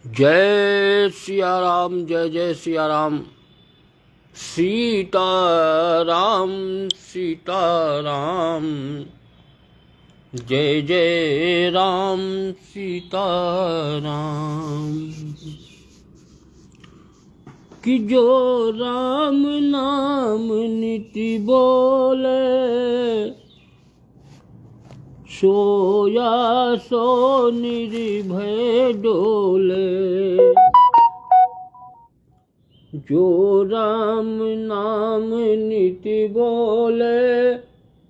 जय सिया राम, जय जय सिया राम। सीताराम सीताराम, जय जय राम सीताराम। कि जो राम नाम निति बोले, सोया सो निर्भय डोले। जो राम नाम निति बोले,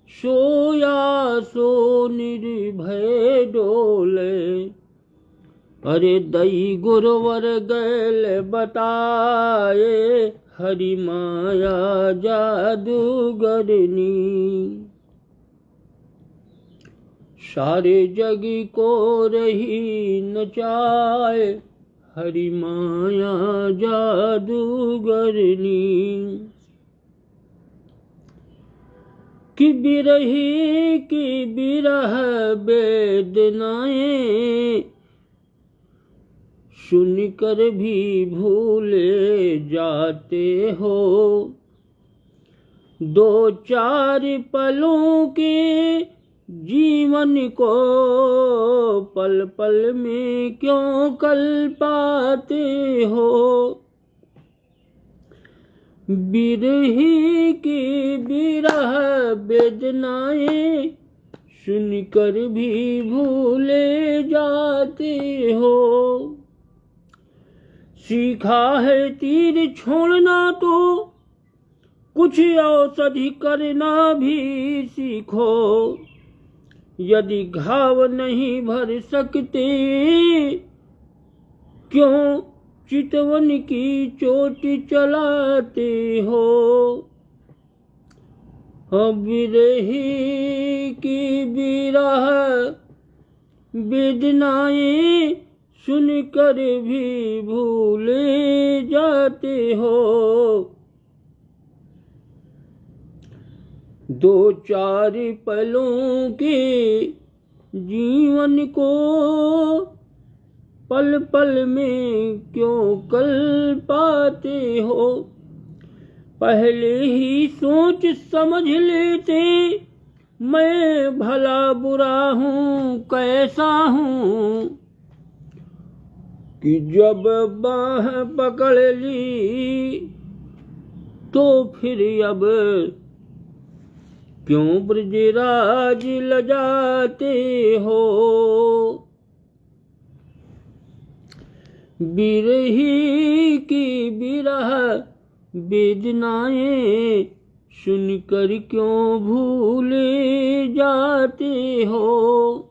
सोया सो निर्भय डोले। अरे दई गुरुवर गैल बताए, हरि माया जादूगरनी। सारे जग को रही नचाए, हरि माया जादूगरनी। कि बिरही की बिरह वेदनाएं, सुनकर भी भूले जाते हो। दो चार पलों के जीवन को पल पल में क्यों कल पाते हो। बिरही की बिरह वेदनाएं, सुनकर भी भूले जाते हो। सीखा है तीर छोड़ना तो कुछ औषधि करना भी सीखो। यदि घाव नहीं भर सकते, क्यों चितवन की चोट चलाते हो। बिरही की बिरह वेदनाएं, सुनकर भी भूले जाते हो। दो चार पलों के जीवन को पल पल में क्यों कल पाते हो। पहले ही सोच समझ लेते, मैं भला बुरा हूँ कैसा हूँ। कि जब बाह पकड़ ली तो फिर अब क्यों ब्रजराज लजाते हो। बिरही की बिरह वेदनाएं, सुनकर क्यों भूले जाते हो।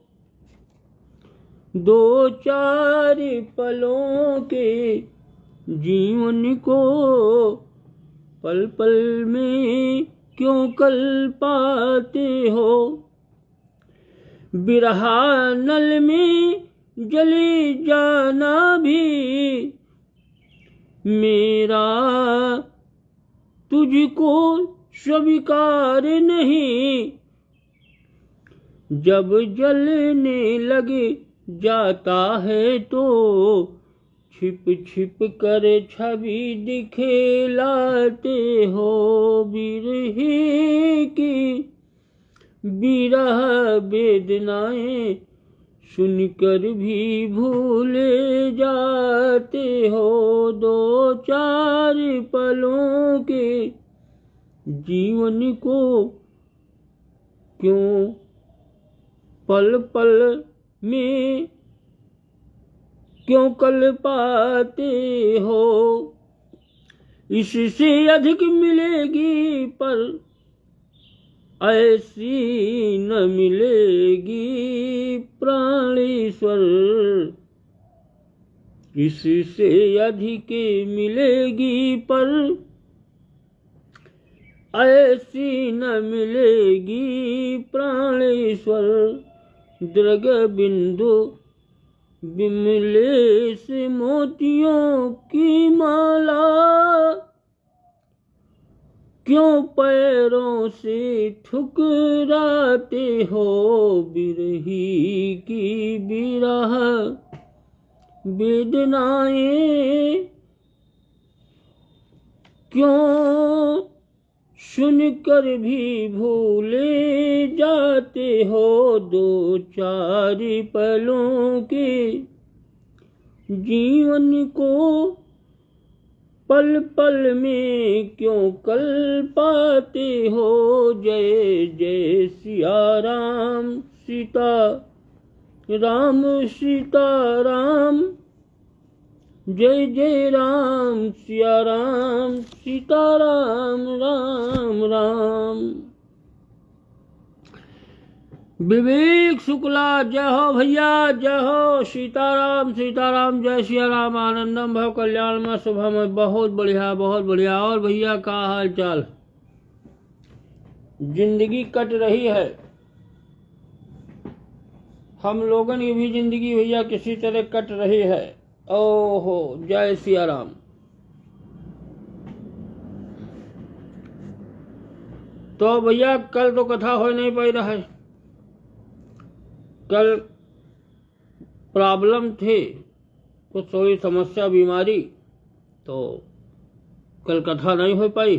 दो चार पलों के जीवन को पल पल में क्यों कल पाते हो। बिरहा नल में जले जाना भी मेरा तुझको स्वीकार नहीं। जब जलने लगे जाता है तो छिप छिप कर छवि दिखलाते हो। बिरही की बिरह वेदनाएं, सुनकर भी भूले जाते हो। दो चार पलों के जीवन को क्यों पल पल में क्यों कल पाते हो। इससे अधिक मिलेगी पर ऐसी न मिलेगी प्राणेश्वर। इससे अधिक मिलेगी पर ऐसी न मिलेगी प्राणेश्वर। दृग बिंदु बिमलेश मोतियों की माला, क्यों पैरों से ठुकराते हो। बिरही की बिरह वेदनाएं क्यों सुनकर भी भूले जाते हो, दो चार पलों के जीवन को पल पल में क्यों कल पाते हो। जय जय सिया राम सीता राम सीता राम, जय जय राम सिया राम सीता राम राम राम। विवेक शुक्ला जय हो भैया, जय हो सीताराम सीताराम, जय सिया राम, आनंदम भव कल्याण में शुभम में। बहुत बढ़िया बहुत बढ़िया। और भैया का हाल चाल? जिंदगी कट रही है, हम लोगों की भी जिंदगी भैया किसी तरह कट रही है। ओहो जय सिया राम। तो भैया कल तो कथा हो नहीं पाई रहा है, कल प्रॉब्लम थे, कुछ थोड़ी समस्या बीमारी, तो कल कथा नहीं हो पाई।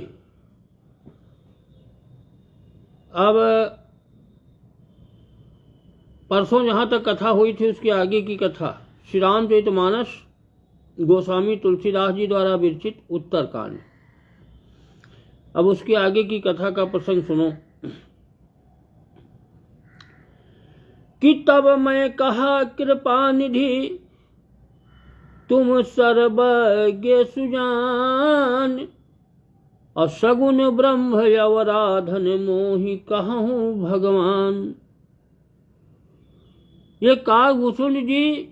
अब परसों जहाँ तक कथा हुई थी उसके आगे की कथा श्री रामचरितमानस गोस्वामी तुलसीदास जी द्वारा विरचित उत्तरकांड। अब उसके आगे की कथा का प्रसंग सुनो कि तब मैं कहा कृपा निधि तुम सर्वज्ञ सुजान, और सगुन ब्रह्म अवराधन मोहि कहूँ भगवान। ये काकभूषण जी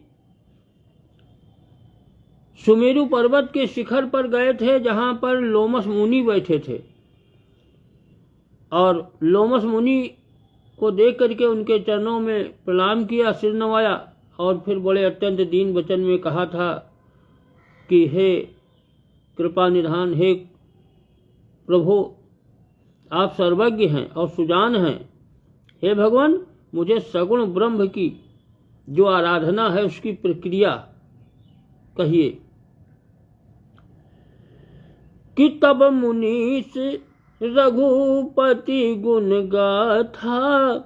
सुमेरु पर्वत के शिखर पर गए थे जहां पर लोमस मुनि बैठे थे, और लोमस मुनि को देख करके उनके चरणों में प्रणाम किया, सिर नवाया, और फिर बड़े अत्यंत दीन वचन में कहा था कि हे कृपा निधान, हे प्रभु आप सर्वज्ञ हैं और सुजान हैं, हे भगवान मुझे सगुण ब्रह्म की जो आराधना है उसकी प्रक्रिया कहिए। कि तब मुनीस रघुपति गुण गाथा,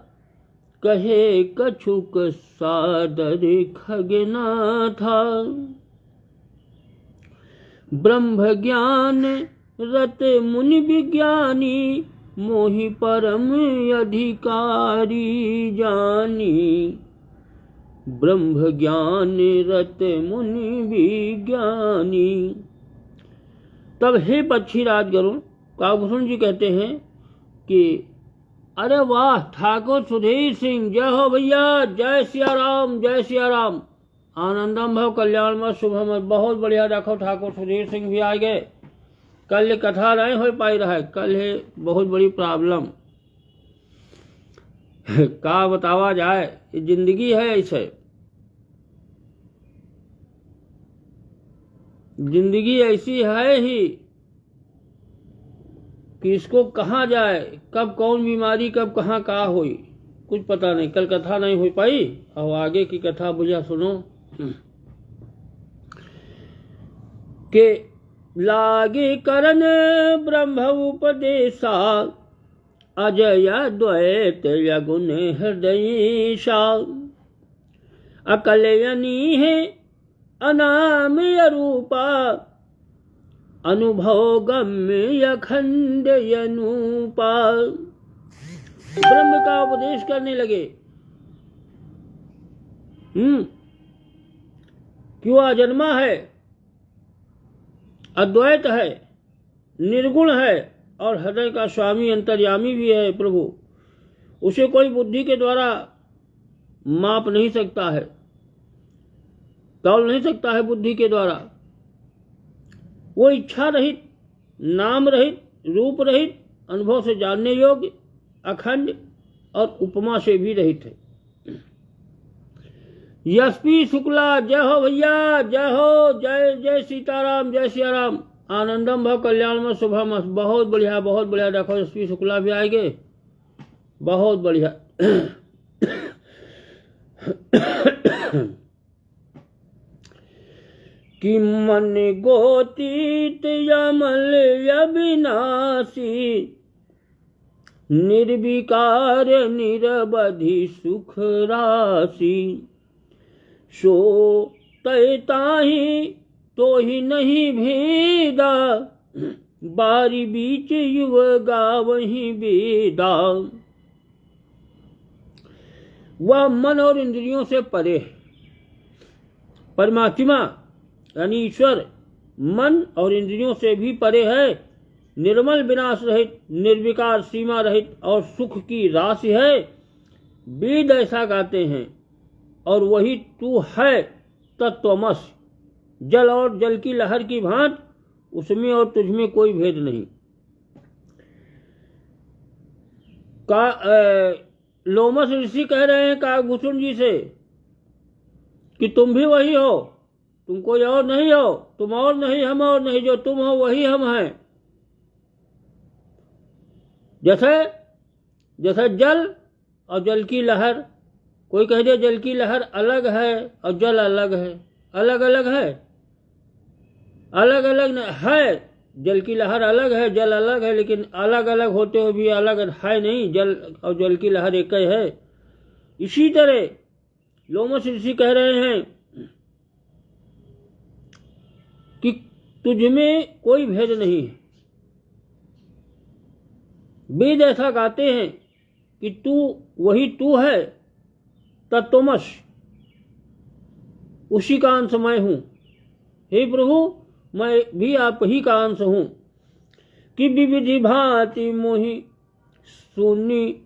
कहे कछुक सादर खगनाथा। ब्रह्म ज्ञान रत मुनि विज्ञानी, मोहि परम अधिकारी जानी। ब्रह्म ज्ञान रत मुनि विज्ञानी। तब हे पक्षी राजगरुण काकभूषण जी कहते हैं कि अरे वाह ठाकुर सुधीर सिंह, जय हो भैया, जय सिया राम जय सिया राम, आनंदम भव कल्याण में शुभम में। बहुत बढ़िया, देखो ठाकुर सुधीर सिंह भी आ गए। कल ये कथा नहीं हो पाई रहा है, कल है बहुत बड़ी प्रॉब्लम का बतावा जाए, ये जिंदगी है ऐसे, जिंदगी ऐसी है ही कि इसको कहाँ जाए, कब कौन बीमारी कब कहाँ का हुई कुछ पता नहीं। कल कथा नहीं हो पाई, और आगे की कथा भैया सुनो के लागे करन ब्रह्म उपदेशा, अजय द्वैत यगुण हृदयेशा। अकलयनी है अनाम अरूपा, अनुभव गम्य अखंड अनूपा। ब्रह्म का उपदेश करने लगे। क्यों अजन्मा है, अद्वैत है, निर्गुण है, और हृदय का स्वामी अंतर्यामी भी है प्रभु। उसे कोई बुद्धि के द्वारा माप नहीं सकता है, तौल नहीं सकता है बुद्धि के द्वारा। वो इच्छा रहित, नाम रहित, रूप रहित, अनुभव से जानने योग्य, अखंड और उपमा से भी रहित है। यशपी शुक्ला जय हो भैया, जय हो, जय जय सीताराम जय सिया राम, आनंदम भव कल्याण में शुभम। बहुत बढ़िया बहुत बढ़िया, देखो यशपी शुक्ला भी आएंगे, बहुत बढ़िया। कि मन गोतीत यमल अविनाशी, निर्विकार निरवधि सुख राशि। सो तय ताहि तो ही नहीं भेदा, बारी बीच युव गावहि वेदा। वह मन और इंद्रियों से परे है। परमात्मा यानी ईश्वर मन और इंद्रियों से भी परे है, निर्मल विनाश रहित, निर्विकार सीमा रहित और सुख की राशि है। वेद ऐसा गाते हैं और वही तू है तत्वमसि। जल और जल की लहर की भांति उसमें और तुझमें कोई भेद नहीं। लोमस ऋषि कह रहे हैं काकभूषण जी से कि तुम भी वही हो, तुम कोई और नहीं हो, तुम और नहीं हम और नहीं, जो तुम हो वही हम हैं। जैसे जल और जल की लहर, कोई कह दे जल की लहर अलग है और जल अलग है, अलग अलग है, अलग अलग है। जल की लहर अलग है, जल अलग है, लेकिन अलग अलग होते हुए भी अलग है नहीं, जल और जल की लहर एक ही है। इसी तरह लोमस ऋषि कह रहे हैं कि तुझमें कोई भेद नहीं है। वेद ऐसा गाते हैं कि तू वही तू है तत्वमसि, उसी का अंश मैं हूं। हे प्रभु, मैं भी आप ही का अंश हूं। कि विविधि भांति मोहि सुनी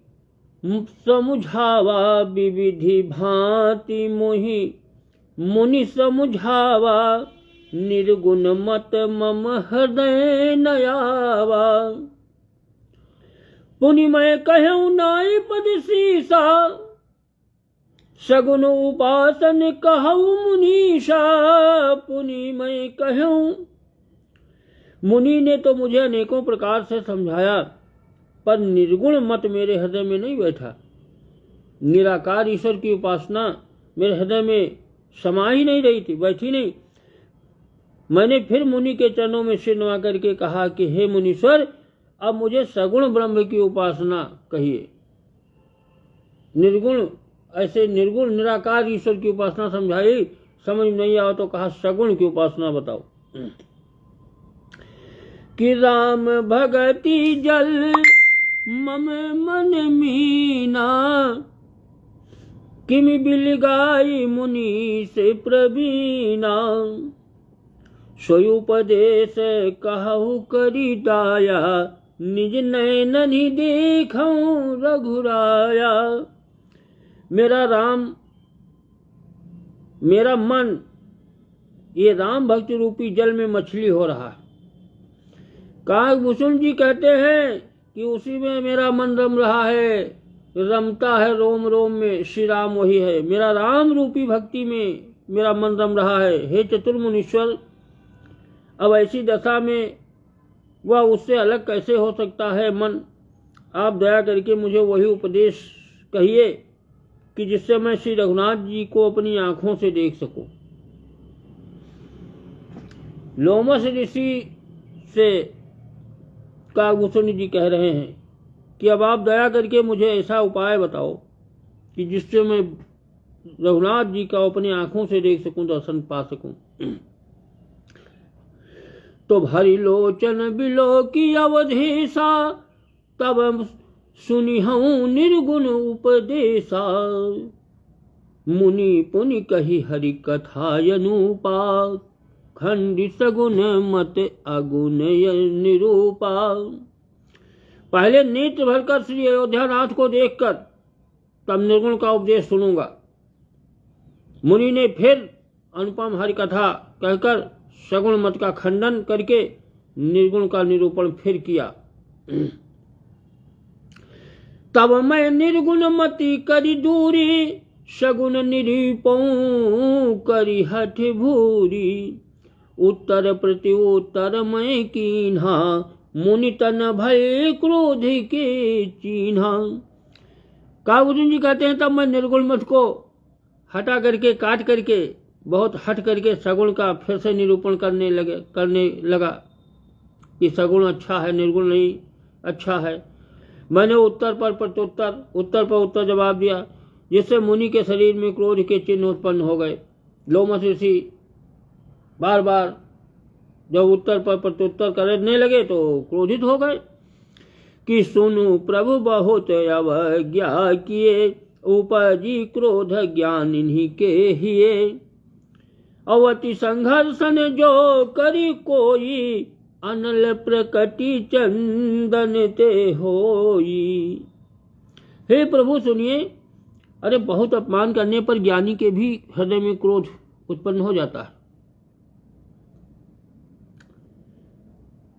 समुझावा, विविधि भांति मोहि मुनि समुझावा, निर्गुण मत मम हृदय नयावा। पुनि मैं कहूँ नाई पद सीसा, सगुन उपासन कहूँ मुनीषा। पुनि मैं कहूँ, मुनि ने तो मुझे अनेकों प्रकार से समझाया, पर निर्गुण मत मेरे हृदय में नहीं बैठा। निराकार ईश्वर की उपासना मेरे हृदय में समा ही नहीं रही थी, बैठी नहीं। मैंने फिर मुनि के चरणों में सिर नवा करके कहा कि हे मुनीश्वर, अब मुझे सगुण ब्रह्म की उपासना कहिए। निर्गुण, ऐसे निर्गुण निराकार ईश्वर की उपासना समझाई, समझ नहीं आओ तो कहा सगुण की उपासना बताओ। कि राम भगति जल मम मन मीना, किमि बिलगाई मुनि से प्रवीणा। सोयुपदेश कहु करी दाया, निज नयननि देखऊं रघुराया। मेरा मन ये राम भक्ति रूपी जल में मछली हो रहा है। काकभूषण जी कहते हैं कि उसी में मेरा मन रम रहा है, रमता है रोम रोम में, श्री राम वही है। मेरा राम रूपी भक्ति में मेरा मन रम रहा है। हे चतुर्मुनीश्वर, अब ऐसी दशा में वह उससे अलग कैसे हो सकता है मन? आप दया करके मुझे वही उपदेश कहिए कि जिससे मैं श्री रघुनाथ जी को अपनी आंखों से देख सकूं। लोमस ऋषि से काकभूषण जी कह रहे हैं कि अब आप दया करके मुझे ऐसा उपाय बताओ कि जिससे मैं रघुनाथ जी का अपनी आंखों से देख सकूं, दर्शन पा सकूं। तो भरी लोचन बिलो की अवधेशा, तब सुनिहूं निर्गुण उपदेशा। मुनि पुनि कही हरि कथा अनुपा, खंड सगुन मत अगुण निरूपा। पहले नेत्र भरकर श्री अयोध्यानाथ को देखकर तब निर्गुण का उपदेश सुनूंगा। मुनि ने फिर अनुपम हरि कथा कहकर सगुण मत का खंडन करके निर्गुण का निरूपण फिर किया। तब मैं निर्गुण मति करी दूरी, सगुण निरूपऊं करी हठ भूरी। उत्तर प्रति उत्तर मैं कीन्हा, मुनि तन भय क्रोध के चीन्हा। काकभूषण जी कहते हैं तब मैं निर्गुण मत को हटा करके काट करके बहुत हट करके सगुण का फिर से निरूपण करने लगा कि सगुण अच्छा है, निर्गुण नहीं अच्छा है। मैंने उत्तर पर उत्तर जवाब दिया, जिससे मुनि के शरीर में क्रोध के चिन्ह उत्पन्न हो गए। लोमस ऋषि बार बार जब उत्तर पर प्रत्युत्तर करने लगे तो क्रोधित हो गए कि सुनु प्रभु बहुत अवज्ञा किए, उपजी क्रोध ज्ञान इन्हीं के हिए। अवति संघर्षण जो करी कोई, अनल प्रकटी चंदन ते होई। हे प्रभु सुनिए, अरे बहुत अपमान करने पर ज्ञानी के भी हृदय में क्रोध उत्पन्न हो जाता है।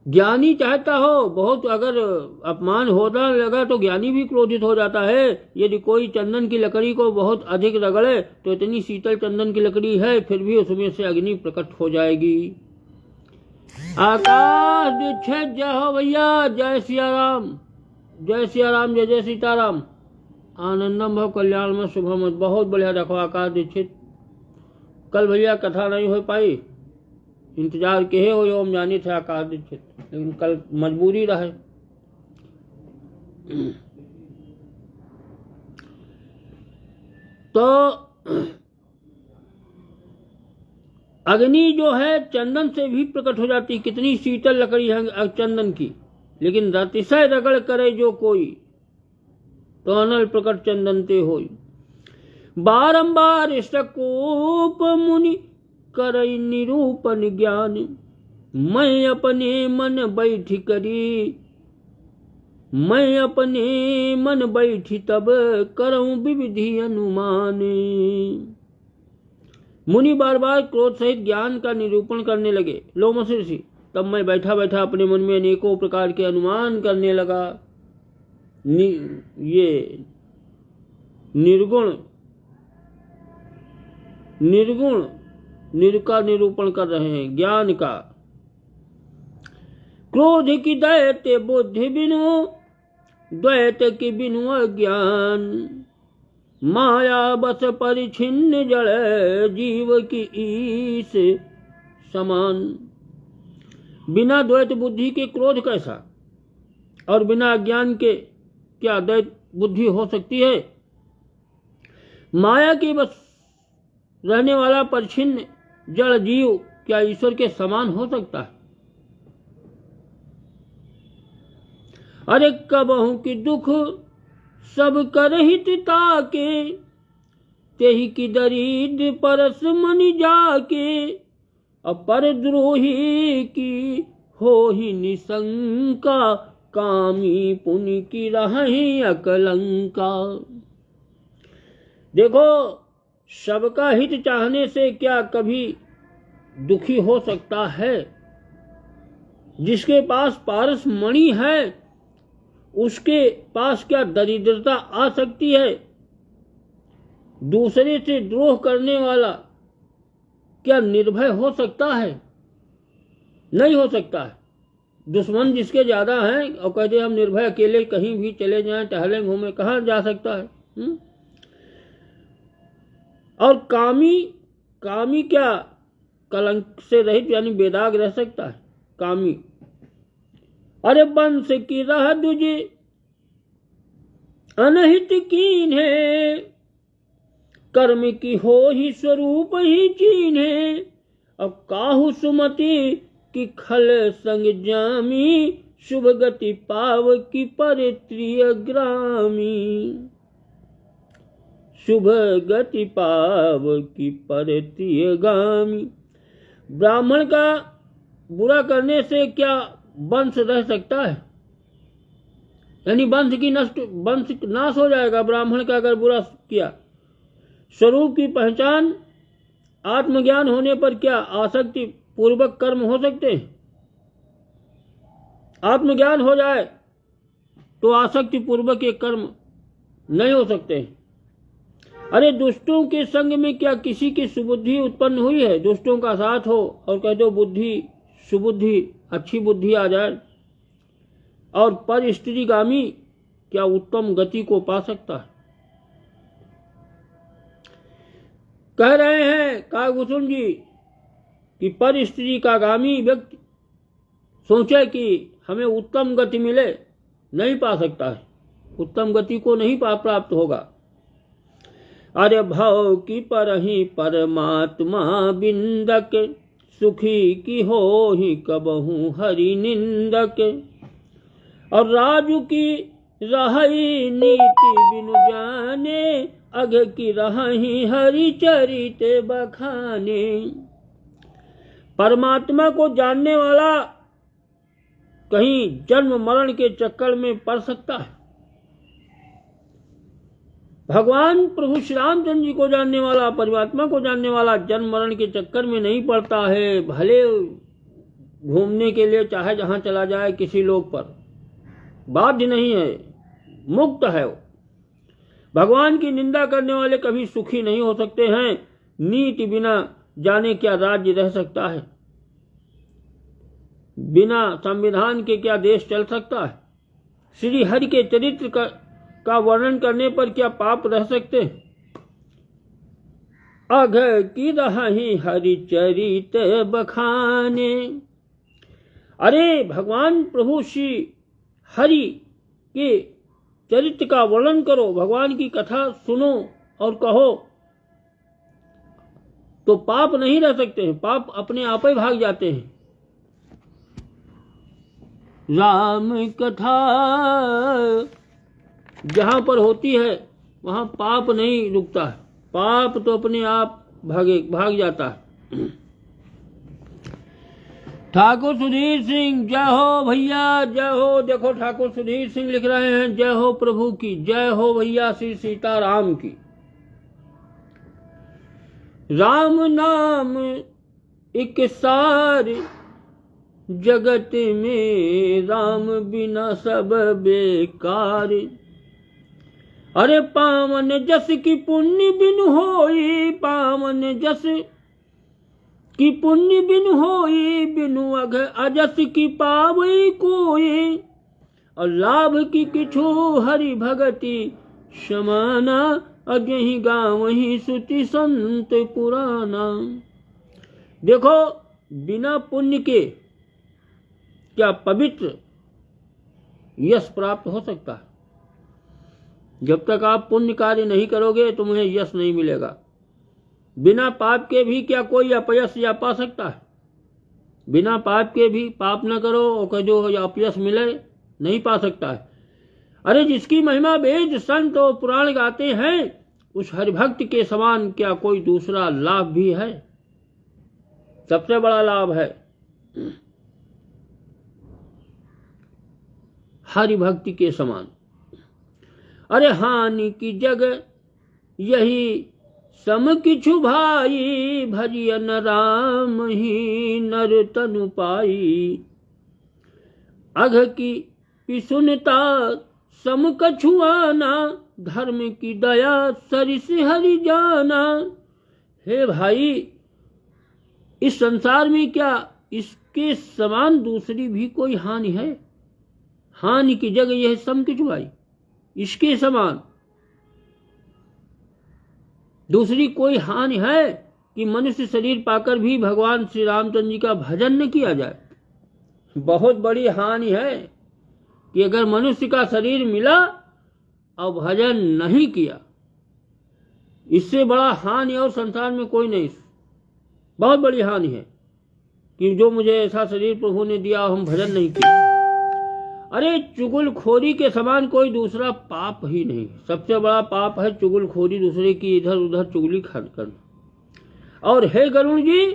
ज्ञानी चाहता हो, बहुत अगर अपमान होने लगा तो ज्ञानी भी क्रोधित हो जाता है। यदि कोई चंदन की लकड़ी को बहुत अधिक रगड़े तो इतनी शीतल चंदन की लकड़ी है, फिर भी उसमें से अग्नि प्रकट हो जाएगी। आकाश दीक्षित जय हो भैया, जय सिया राम, जय सिया राम, जय जय सीताराम। आनंदम भव कल्याण में शुभम। बहुत बढ़िया देखो आकाश दीक्षित। कल भैया कथा नहीं हो पाई, इंतजार के हो ओम जानी थे आकाश दीक्षित, लेकिन कल मजबूरी रहे। तो अग्नि जो है चंदन से भी प्रकट हो जाती, कितनी शीतल लकड़ी है चंदन की, लेकिन अतिशय रगड़ करे जो कोई, तो अनल प्रकट चंदन ते होई। बारंबार स्तूप मुनि करई निरूपण ज्ञान, मैं अपने मन बैठी करी, मैं अपने मन बैठी तब करऊं विविधि अनुमान। मुनि बार बार क्रोध सहित ज्ञान का निरूपण करने लगे। लोमस ऋषि, तब मैं बैठा बैठा अपने मन में अनेकों प्रकार के अनुमान करने लगा। ये निर्गुण का निरूपण कर रहे हैं, ज्ञान का। क्रोध की दैत्य बुद्धि बिनु, द्वैत की बिनु अज्ञान, माया बस परिछिन्न जड़ जीव की ईस समान। बिना द्वैत बुद्धि के क्रोध कैसा, और बिना अज्ञान के क्या द्वैत बुद्धि हो सकती है। माया की बस रहने वाला परिछिन्न जड़ जीव क्या ईश्वर के समान हो सकता है। अरे कबहू की दुख सब करहित ताके, तेहि की दरिद्र परस मनि जाके, अपर द्रोही की हो ही निशंका, कामी पुनि की रहि अकलंका। देखो, सबका हित चाहने से क्या कभी दुखी हो सकता है। जिसके पास पारस मणि है उसके पास क्या दरिद्रता आ सकती है। दूसरे से द्रोह करने वाला क्या निर्भय हो सकता है, नहीं हो सकता है। दुश्मन जिसके ज्यादा हैं और कहते हम निर्भय अकेले कहीं भी चले जाएं, टहलें घूमें, कहाँ जा सकता है। और कामी क्या कलंक से रहित यानी बेदाग रह सकता है कामी। अरे वंश की रह दुजे अनहित कीन है, कर्म की हो ही स्वरूप ही चीन है। अब काहू सुमति की खल संग जामी, शुभ गति पाव की परित्रिय ग्रामी। शुभ गति पाव की परित्रिय गामी। ब्राह्मण का बुरा करने से क्या वंश रह सकता है, यानी वंश नाश हो जाएगा ब्राह्मण का अगर बुरा किया। स्वरूप की पहचान आत्मज्ञान होने पर क्या आसक्ति पूर्वक कर्म हो सकते हैं। आत्मज्ञान हो जाए तो आसक्ति पूर्वक ये कर्म नहीं हो सकते। अरे दुष्टों के संग में क्या किसी की सुबुद्धि उत्पन्न हुई है। दुष्टों का साथ हो और कह दो बुद्धि सुबुद्धि अच्छी बुद्धि आ जाए, और पर स्त्रीगामी क्या उत्तम गति को पा सकता है। कह रहे हैं काकभूषण जी कि पर स्त्री का गामी व्यक्ति सोचे कि हमें उत्तम गति मिले, नहीं पा सकता है, उत्तम गति को नहीं प्राप्त होगा। अरे भव की परहि परमात्मा बिंदक, सुखी की हो ही कबहू हरि निंदक। और राजू की रही नीति बिनु जाने, अघ की रही हरि चरित बखाने। परमात्मा को जानने वाला कहीं जन्म मरण के चक्कर में पड़ सकता है? भगवान प्रभु श्री रामचंद्र जी को जानने वाला, परमात्मा को जानने वाला जन्म मरण के चक्कर में नहीं पड़ता है। भले घूमने के लिए चाहे जहां चला जाए किसी लोक पर, बाध्य नहीं है, मुक्त है वो। भगवान की निंदा करने वाले कभी सुखी नहीं हो सकते हैं। नीति बिना जाने क्या राज्य रह सकता है? बिना संविधान के क्या देश चल सकता है? श्री हरि के चरित्र का वर्णन करने पर क्या पाप रह सकते? अघ की रही हरि चरित बखाने। अरे भगवान प्रभु श्री हरि के चरित्र का वर्णन करो, भगवान की कथा सुनो और कहो, तो पाप नहीं रह सकते हैं, पाप अपने आप ही भाग जाते हैं। राम कथा जहां पर होती है वहां पाप नहीं रुकता है, पाप तो अपने आप भाग जाता है। ठाकुर सुधीर सिंह जय हो भैया, जय हो। देखो ठाकुर सुधीर सिंह लिख रहे हैं जय हो प्रभु की, जय हो भैया श्री सीताराम की। राम नाम एक सार जगत में, राम बिना सब बेकार। अरे पावन जस की पुण्य बिन होई, पावन जस की पुण्य बिन होई, बिनु अघ अजस की पावई कोई। और लाभ की किछु हरि भगति समाना, अगहि गावहि श्रुति संत पुराना। देखो बिना पुण्य के क्या पवित्र यश प्राप्त हो सकता है? जब तक आप पुण्य कार्य नहीं करोगे तुम्हें यश नहीं मिलेगा। बिना पाप के भी क्या कोई अपयश या पा सकता है? बिना पाप के भी पाप न करो और जो अपयश मिले, नहीं पा सकता है। अरे जिसकी महिमा वेद संत और पुराण गाते हैं, उस हरिभक्त के समान क्या कोई दूसरा लाभ भी है? सबसे बड़ा लाभ है हरि भक्ति के समान। अरे हानि की जग यही सम किछु भाई, भजियन राम ही नर तनु पाई। अघ की पिसुनता सम कछु आना, धर्म की दया सरिस हरि जाना। हे भाई, इस संसार में क्या इसके समान दूसरी भी कोई हानि है? हानि की जगह यह सम किछु भाई, इसके समान दूसरी कोई हानि है कि मनुष्य शरीर पाकर भी भगवान श्री रामचंद्र जी का भजन न किया जाए? बहुत बड़ी हानि है कि अगर मनुष्य का शरीर मिला और भजन नहीं किया, इससे बड़ा हानि और संसार में कोई नहीं। बहुत बड़ी हानि है कि जो मुझे ऐसा शरीर प्रभु ने दिया हम भजन नहीं किया। अरे चुगलखोरी के समान कोई दूसरा पाप ही नहीं। सबसे बड़ा पाप है चुगलखोरी, दूसरे की इधर उधर चुगली करना। और हे गरुण जी,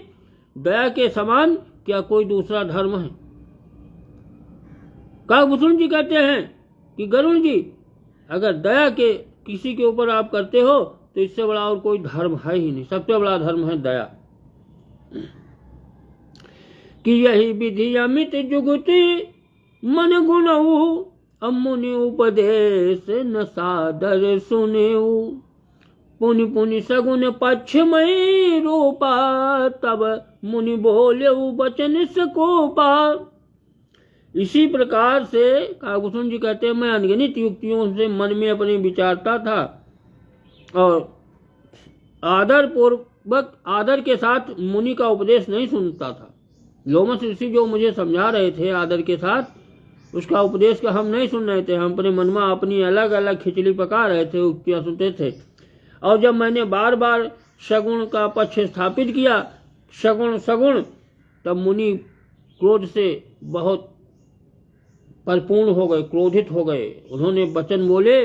दया के समान क्या कोई दूसरा धर्म है? काकभूषण जी कहते हैं कि गरुण जी, अगर दया के किसी के ऊपर आप करते हो तो इससे बड़ा और कोई धर्म है ही नहीं। सबसे बड़ा धर्म है दया। कि यही विधि अमित जुगति मन गुणऊ, अमुनि उपदेश न सादर सुनेऊ। पुनि पुनि सगुन पक्षमय रूपा, तब मुनि बोलेऊ बचन सकोपा। इसी प्रकार से काकभूषण जी कहते हैं, मैं अनगिनत युक्तियों से मन में अपने विचारता था और आदर पूर्वक आदर के साथ मुनि का उपदेश नहीं सुनता था। लोमस ऋषि जो मुझे समझा रहे थे आदर के साथ, उसका उपदेश का हम नहीं सुन रहे थे। हम अपने मन में अपनी अलग अलग खिचड़ी पका रहे थे, उक्तियां सुनते थे। और जब मैंने बार बार सगुण का पक्ष स्थापित किया, सगुण सगुण, तब मुनि क्रोध से बहुत परिपूर्ण हो गए, क्रोधित हो गए। उन्होंने वचन बोले,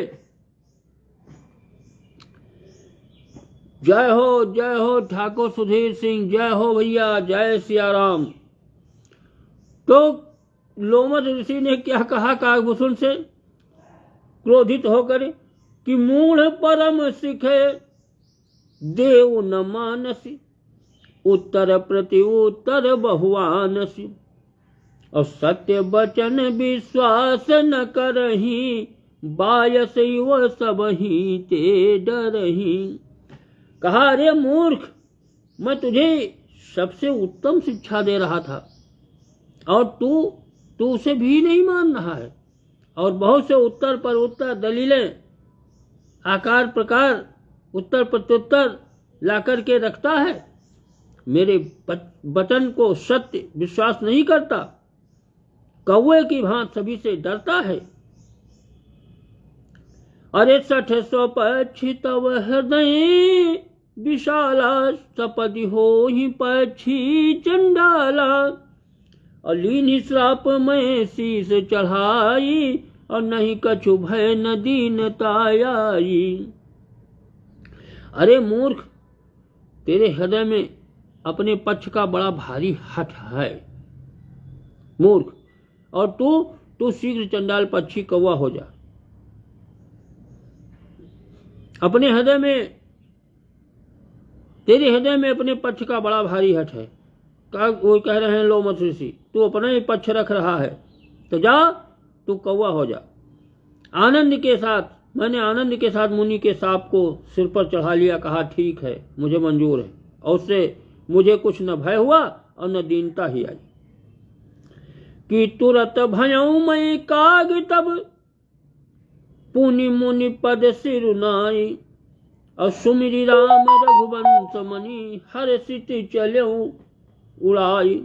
जय हो ठाकुर सुधीर सिंह, जय हो भैया, जय सिया राम। तो लोमस ऋषि ने क्या कहा काकभूषण से क्रोधित होकर कि मूढ़ परम सिखे देव न मानसी, उत्तर प्रति उत्तर बहुआनसी, और सत्य वचन विश्वास न करही, बायस युव सब ही ते डरही। कहा, अरे मूर्ख, मैं तुझे सबसे उत्तम शिक्षा दे रहा था और तू उसे भी नहीं मान रहा है, और बहुत से उत्तर पर उत्तर, दलीलें आकार प्रकार, उत्तर प्रत्युत्तर ला करके रखता है। मेरे वचन को सत्य विश्वास नहीं करता, कौवे की भांति सभी से डरता है। अरे 60 पक्षी तव हृदय विशाला, सपदि हो ही पक्षी चंडाला, और लीन श्राप में शीस चढ़ाई, और नहीं कछु भय न दीनताई। अरे मूर्ख, तेरे हृदय में अपने पक्ष का बड़ा भारी हठ है मूर्ख, और तू शीघ्र चंडाल पक्षी कौवा हो जा। अपने हृदय में, तेरे हृदय में अपने पक्ष का बड़ा भारी हठ है। वो कह रहे हैं लोमस ऋषि, तू अपना ही पक्ष रख रहा है, तो जा तू कौवा हो जा। आनंद के साथ, मैंने आनंद के साथ मुनि के सांप को सिर पर चढ़ा लिया, कहा ठीक है, मुझे मंजूर है, और उससे मुझे कुछ न भय हुआ और न दीनता ही आई। कि तुरत भयऊ मई काग तब, पुनि मुनि पद सिरुनाई, और सुमिरी राम रघुवंश मणि, हर सिति चलऊ उड़ाई।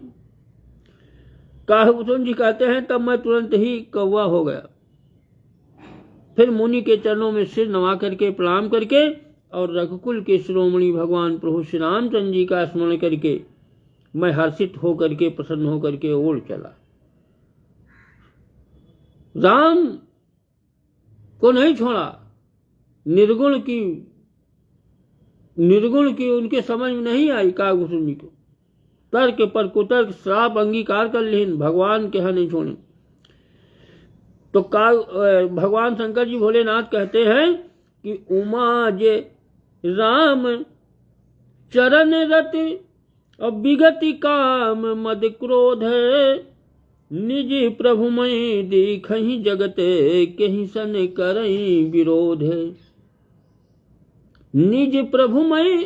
काकभूषण जी कहते हैं, तब मैं तुरंत ही कौवा हो गया। फिर मुनि के चरणों में सिर नवा करके प्रणाम करके, और रघुकुल के शिरोमणि भगवान प्रभु श्री रामचंद्र जी का स्मरण करके मैं हर्षित होकर के, प्रसन्न होकर के ओर चला। राम को नहीं छोड़ा, निर्गुण की उनके समझ में नहीं आई काकभूषण जी को। तर्क पर कुतर्क, श्राप अंगीकार कर, लेकिन भगवान के यहाँ नहीं छोड़े। तो भगवान शंकर जी भोलेनाथ कहते हैं कि उमा जे राम चरण रति, और विगति काम मद क्रोध, निज प्रभु मई देखहि जगत, कहीं सन करई विरोध। निज प्रभु मई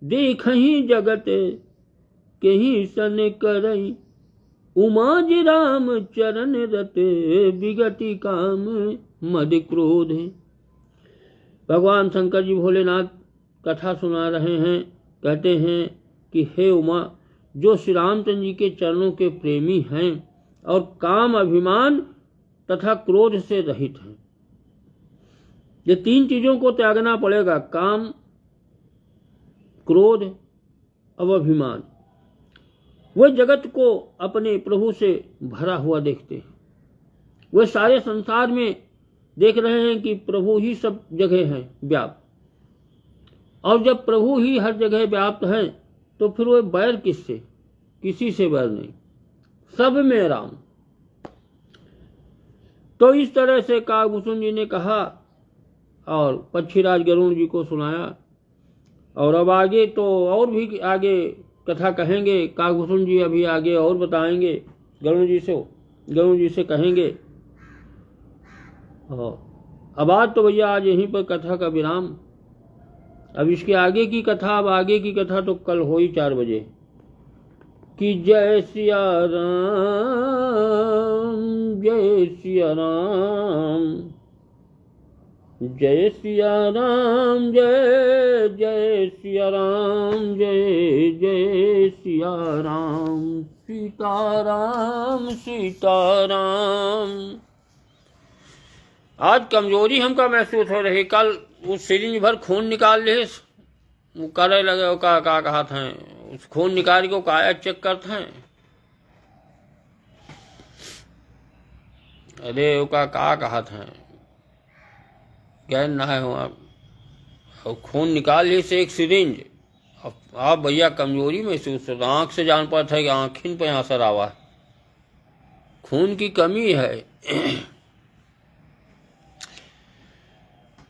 देखहि जगत, कहीं सन करई, उमा जी राम चरण रते, विगति काम मद क्रोध। भगवान शंकर जी भोलेनाथ कथा सुना रहे हैं, कहते हैं कि हे उमा, जो श्री रामचंद्र जी के चरणों के प्रेमी हैं और काम, अभिमान तथा क्रोध से रहित हैं। ये तीन चीजों को त्यागना पड़ेगा, काम, क्रोध और अभिमान। वे जगत को अपने प्रभु से भरा हुआ देखते हैं। वे सारे संसार में देख रहे हैं कि प्रभु ही सब जगह हैं व्याप्त, और जब प्रभु ही हर जगह व्याप्त हैं तो फिर वे बैर किससे? किसी से बैर नहीं, सब में राम। तो इस तरह से काकभूषण जी ने कहा और पक्षीराज गरुड़ जी को सुनाया। और अब आगे तो और भी आगे कथा कहेंगे काकभूषण जी, अभी आगे और बताएंगे गरुड़ जी से कहेंगे। अब आज तो भैया आज यहीं पर कथा का विराम। अब इसके आगे की कथा, अब आगे की कथा तो कल हो ही 4 बजे। कि जय सिया राम, जय सिया राम। जय सिया राम, जय जय सिया राम, जय जय सिया राम, सीताराम सीताराम। आज कमजोरी हमका महसूस हो रही। कल वो सिरिंज भर खून निकाल ले, वो करे लगे वो का कहा था, उस खून निकाल के काया चेक करते हैं। अरे वो का कहा था, गैर ना है वहाँ, और खून निकाल ली से एक सिरिंज। अब आप भैया कमजोरी महसूस हो, आँख से जान पाता है कि आँखिन पे असर आवा है, खून की कमी है।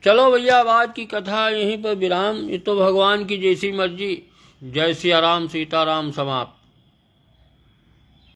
चलो भैया, अब आज की कथा यहीं पर विराम। ये तो भगवान की जैसी मर्जी। जय सिया राम सीताराम समाप्त।